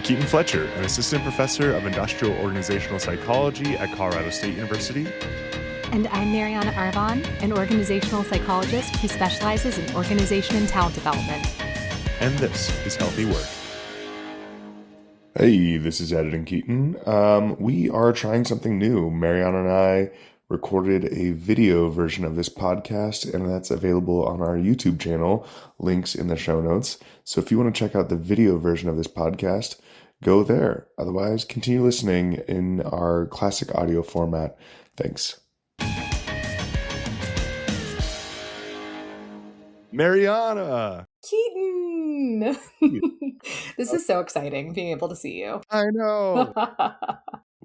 Keaton Fletcher, an assistant professor of industrial organizational psychology at Colorado State University. And I'm Mariana Arvon, an organizational psychologist who specializes in organization and talent development. And this is Healthy Work. Hey, this is Editing Keaton. We are trying something new. Mariana and I recorded a video version of this podcast, and that's available on our YouTube channel. Links in the show notes. So if you want to check out the video version of this podcast, go there. Otherwise, continue listening in our classic audio format. Thanks. Mariana! Keaton! This is so exciting, being able to see you. I know.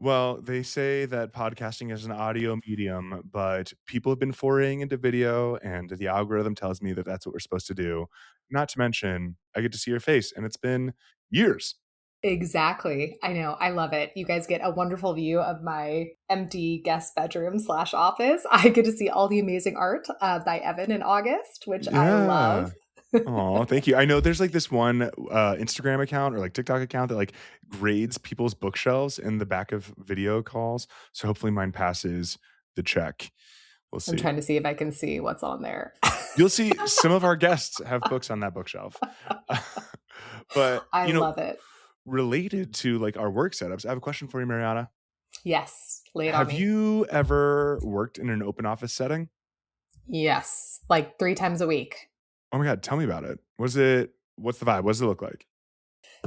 Well, they say that podcasting is an audio medium, but people have been foraying into video, and the algorithm tells me that that's what we're supposed to do. Not to mention, I get to see your face, and it's been years. Exactly. I know. I love it. You guys get a wonderful view of my empty guest bedroom / office. I get to see all the amazing art by Evan in August, which I love. Oh, thank you. I know there's like this one Instagram account or like TikTok account that like grades people's bookshelves in the back of video calls. So hopefully mine passes the check. We'll see. I'm trying to see if I can see what's on there. You'll see some of our guests have books on that bookshelf. But I love it. Related to like our work setups, I have a question for you, Mariana. Yes, lay it on me. Have you ever worked in an open office setting? Yes, like 3 times a week. Oh my God, tell me about it. What's the vibe? What does it look like?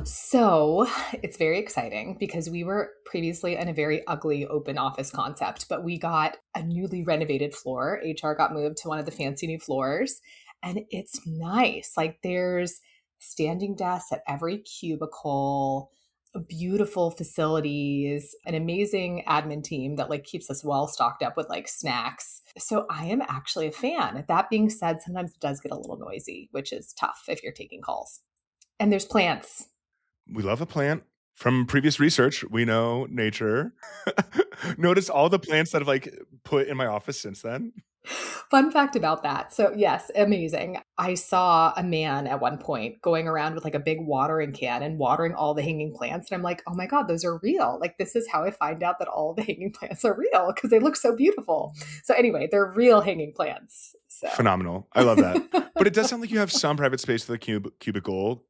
So it's very exciting because we were previously in a very ugly open office concept, but we got a newly renovated floor. HR got moved to one of the fancy new floors, and it's nice. Like there's standing desks at every cubicle, beautiful facilities, an amazing admin team that like keeps us well stocked up with like snacks. So I am actually a fan. That being said, sometimes it does get a little noisy, which is tough if you're taking calls. And there's plants. We love a plant. From previous research, we know nature. Notice all the plants that I've like put in my office since then. Fun fact about that. So yes, amazing. I saw a man at one point going around with like a big watering can and watering all the hanging plants. And I'm like, oh my God, those are real. Like this is how I find out that all the hanging plants are real because they look so beautiful. So anyway, they're real hanging plants. So. Phenomenal. I love that. But it does sound like you have some private space for the cubicle.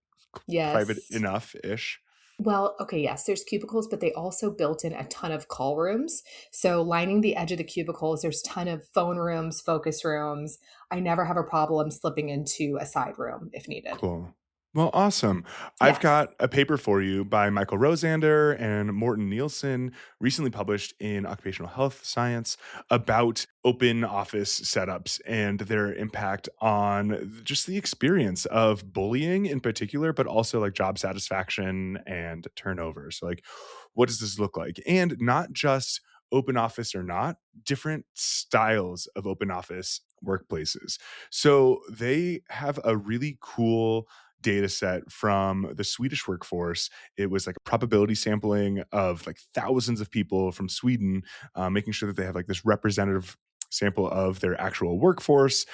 Yes. Private enough-ish. Well, okay, yes, there's cubicles, but they also built in a ton of call rooms. So lining the edge of the cubicles, there's a ton of phone rooms, focus rooms. I never have a problem slipping into a side room if needed. Cool. Well, awesome. Yes. I've got a paper for you by Michael Rosander and Morten Nielsen, recently published in Occupational Health Science, about open office setups and their impact on just the experience of bullying in particular, but also like job satisfaction and turnover. So like, what does this look like? And not just open office or not, different styles of open office workplaces. So they have a really cool data set from the Swedish workforce. It was like a probability sampling of like thousands of people from Sweden, making sure that they have like this representative sample of their actual workforce.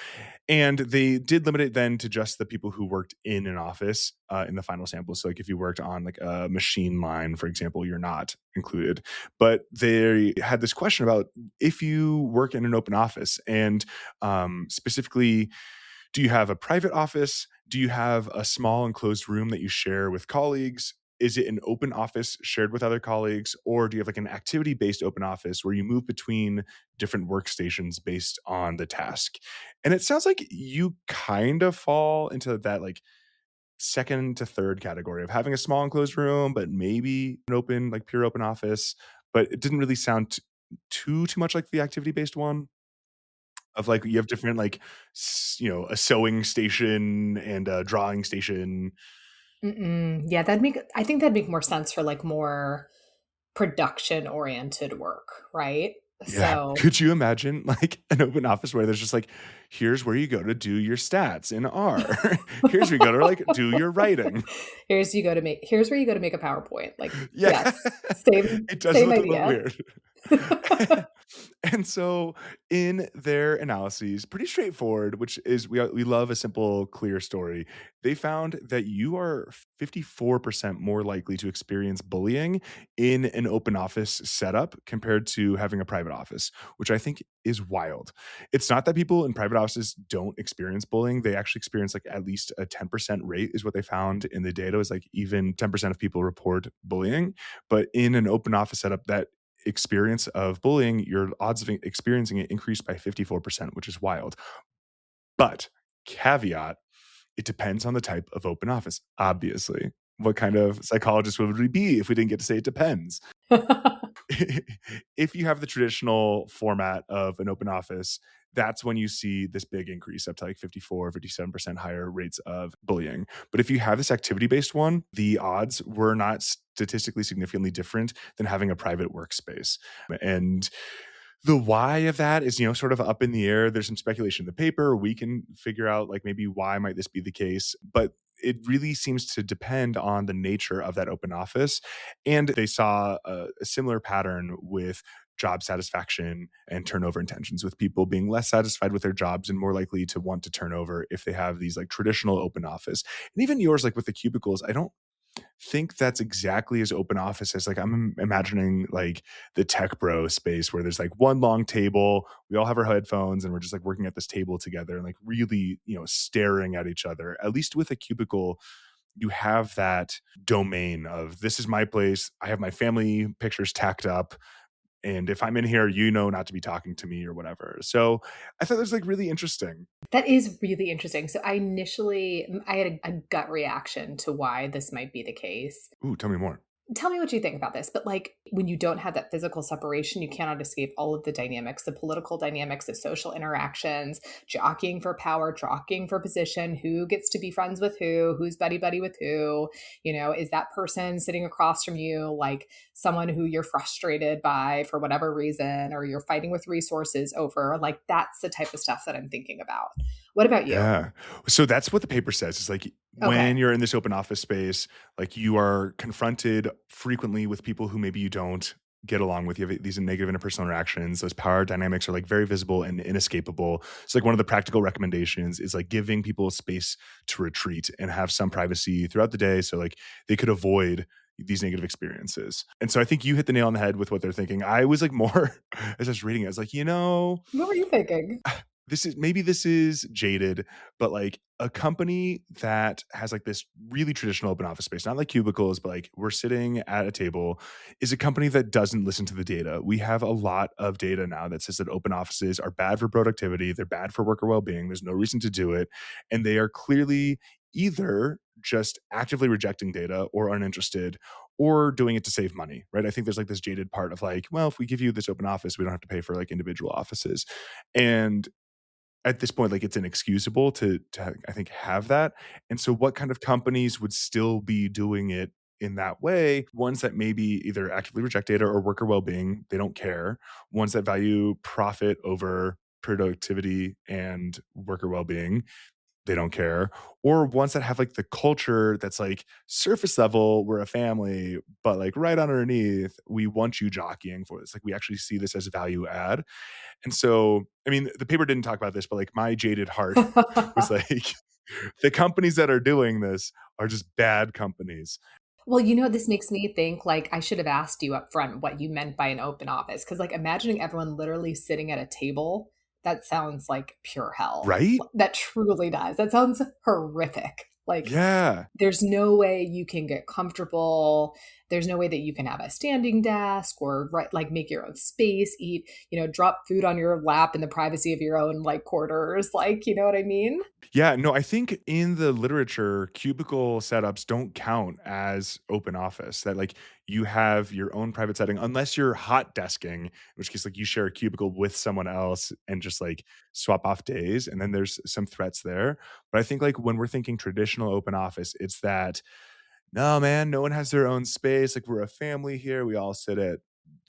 And they did limit it then to just the people who worked in an office in the final sample. So like if you worked on like a machine line, for example, you're not included. But they had this question about if you work in an open office and specifically, do you have a private office? Do you have a small enclosed room that you share with colleagues? Is it an open office shared with other colleagues? Or do you have like an activity-based open office where you move between different workstations based on the task? And it sounds like you kind of fall into that like second to third category of having a small enclosed room, but maybe an open, like pure open office. But it didn't really sound too much like the activity-based one. Of like you have different like a sewing station and a drawing station. Yeah, I think that'd make more sense for like more production oriented work, right? Yeah. So Could you imagine like an open office where there's just like, here's where you go to do your stats in R. Here's where you go to like do your writing. here's where you go to make a PowerPoint. Like, Yeah. yes, same It does same look idea. a little weird. And so in their analyses, pretty straightforward, which is we love a simple, clear story. They found that you are 54% more likely to experience bullying in an open office setup compared to having a private office, which I think is wild. It's not that people in private offices don't experience bullying. They actually experience like at least a 10% rate is what they found in the data is like even 10% of people report bullying. But in an open office setup, that experience of bullying, your odds of experiencing it increased by 54%, which is wild. But caveat, it depends on the type of open office, obviously. What kind of psychologist would we be if we didn't get to say it depends? If you have the traditional format of an open office, that's when you see this big increase up to like 54, 57% higher rates of bullying. But if you have this activity based one, the odds were not statistically significantly different than having a private workspace. And the why of that is, sort of up in the air. There's some speculation in the paper. We can figure out like maybe why might this be the case, but it really seems to depend on the nature of that open office. And they saw a similar pattern with job satisfaction and turnover intentions, with people being less satisfied with their jobs and more likely to want to turn over if they have these like traditional open office. And even yours, like with the cubicles, I don't think that's exactly as open office as like I'm imagining like the tech bro space where there's like one long table, we all have our headphones and we're just like working at this table together and like really, staring at each other. At least with a cubicle, you have that domain of this is my place. I have my family pictures tacked up. And if I'm in here, not to be talking to me or whatever. So I thought that was like really interesting. That is really interesting. So I had a gut reaction to why this might be the case. Ooh, tell me more. Tell me what you think about this. But like when you don't have that physical separation, you cannot escape all of the dynamics, the political dynamics, the social interactions, jockeying for power, jockeying for position, who gets to be friends with who, who's buddy buddy with who, is that person sitting across from you like someone who you're frustrated by for whatever reason, or you're fighting with resources over? Like that's the type of stuff that I'm thinking about. What about you? Yeah. So that's what the paper says. It's like Okay. when you're in this open office space, like you are confronted frequently with people who maybe you don't get along with. You have these negative interpersonal interactions. Those power dynamics are like very visible and inescapable. So like one of the practical recommendations is like giving people space to retreat and have some privacy throughout the day. So like they could avoid these negative experiences. And so I think you hit the nail on the head with what they're thinking. I was like more as I was reading it, I was like, What were you thinking? this is jaded, but like a company that has like this really traditional open office space, not like cubicles, but like we're sitting at a table, is a company that doesn't listen to the data. We have a lot of data now that says that open offices are bad for productivity, they're bad for worker well-being. There's no reason to do it. And they are clearly either just actively rejecting data or uninterested or doing it to save money, right? I think there's like this jaded part of like, well, if we give you this open office, we don't have to pay for like individual offices. And at this point, like, it's inexcusable to I think, have that, and so what kind of companies would still be doing it in that way? Ones that maybe either actively reject data or worker well-being, they don't care. Ones that value profit over productivity and worker well-being, they don't care. Or ones that have, like, the culture that's, like, surface level, we're a family, but, like, right underneath, we want you jockeying for this. Like, we actually see this as value add. And so, I mean, the paper didn't talk about this, but like my jaded heart was like, the companies that are doing this are just bad companies. Well, this makes me think like I should have asked you up front what you meant by an open office. Cause like imagining everyone literally sitting at a table, that sounds like pure hell. Right? That truly does. That sounds horrific. Like Yeah. there's no way you can get comfortable. There's no way that you can have a standing desk or right like make your own space, eat, drop food on your lap in the privacy of your own like quarters. Like, you know what I mean? Yeah, no, I think in the literature, cubicle setups don't count as open office. That like you have your own private setting, unless you're hot desking, in which case like you share a cubicle with someone else and just like swap off days. And then there's some threats there. But I think like when we're thinking traditional open office, it's that no, man, no one has their own space. Like we're a family here. We all sit at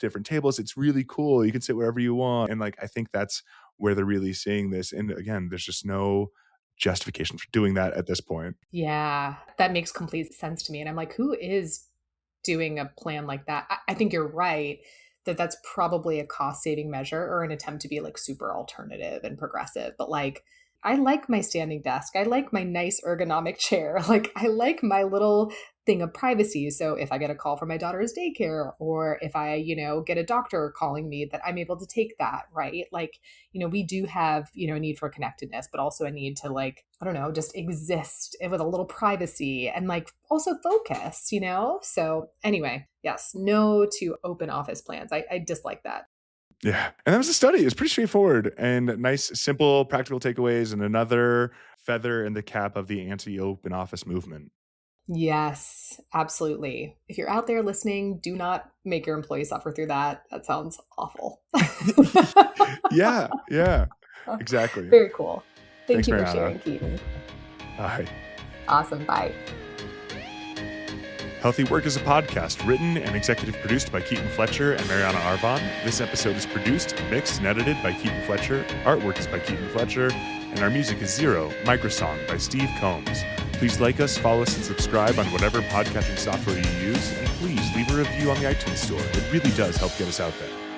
different tables. It's really cool. You can sit wherever you want. And like I think that's where they're really seeing this. And again, there's just no justification for doing that at this point. Yeah, that makes complete sense to me. And I'm like, who is doing a plan like that? I think you're right. that's probably a cost saving measure or an attempt to be like super alternative and progressive. But like, I like my standing desk. I like my nice ergonomic chair. Like, I like my little thing of privacy. So if I get a call from my daughter's daycare, or if I, get a doctor calling me, that I'm able to take that, right? Like, we do have, a need for connectedness, but also a need to like, I don't know, just exist with a little privacy and like also focus, So anyway, yes, no to open office plans. I dislike that. Yeah. And that was a study. It's pretty straightforward and nice, simple, practical takeaways, and another feather in the cap of the anti-open office movement. Yes, absolutely. If you're out there listening, do not make your employees suffer through that. That sounds awful. Yeah. Yeah. Exactly. Very cool. Thank Thanks, you for Mariana. sharing, Keaton. Bye. Awesome. Bye. Healthy Work is a podcast written and executive produced by Keaton Fletcher and Mariana Arvon. This episode is produced, mixed, and edited by Keaton Fletcher. Artwork is by Keaton Fletcher. And our music is Zero, Microsong by Steve Combs. Please like us, follow us, and subscribe on whatever podcasting software you use. And please leave a review on the iTunes Store. It really does help get us out there.